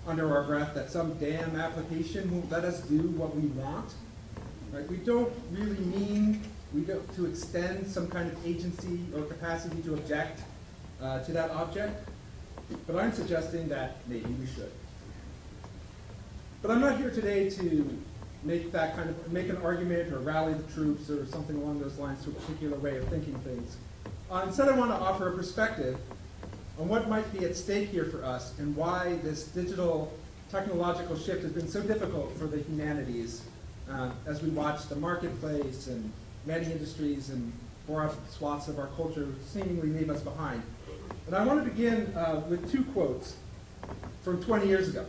under our breath that some damn application won't let us do what we want. Right? We don't really mean to extend some kind of agency or capacity to object to that object, but I'm suggesting that maybe we should. But I'm not here today to make an argument or rally the troops or something along those lines to a particular way of thinking things. Instead, I want to offer a perspective on what might be at stake here for us and why this digital technological shift has been so difficult for the humanities as we watch the marketplace and many industries and broad swaths of our culture seemingly leave us behind. And I want to begin with two quotes from 20 years ago.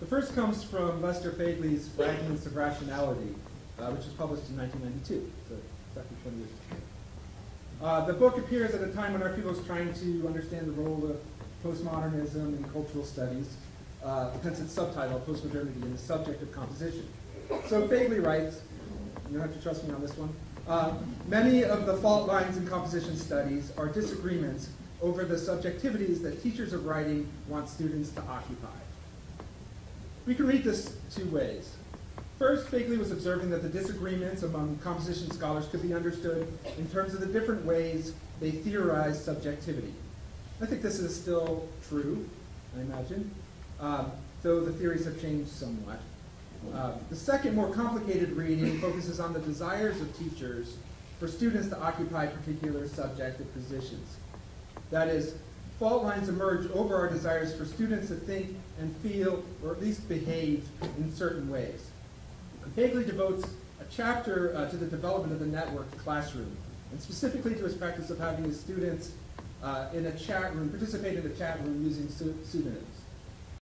The first comes from Lester Fagley's Fragments of Rationality, which was published in 1992, so exactly 20 years ago. The book appears at a time when our field is trying to understand the role of postmodernism in cultural studies, hence its subtitle, Postmodernity and the Subject of Composition. So Fagley writes, you don't have to trust me on this one, many of the fault lines in composition studies are disagreements over the subjectivities that teachers of writing want students to occupy. We can read this two ways. First, Fagley was observing that the disagreements among composition scholars could be understood in terms of the different ways they theorize subjectivity. I think this is still true, I imagine, though the theories have changed somewhat. The second, more complicated reading focuses on the desires of teachers for students to occupy particular subjective positions. That is, fault lines emerge over our desires for students to think and feel, or at least behave, in certain ways. Fagley devotes a chapter to the development of the networked classroom, and specifically to his practice of having his students in a chat room, participate in a chat room using pseudonyms.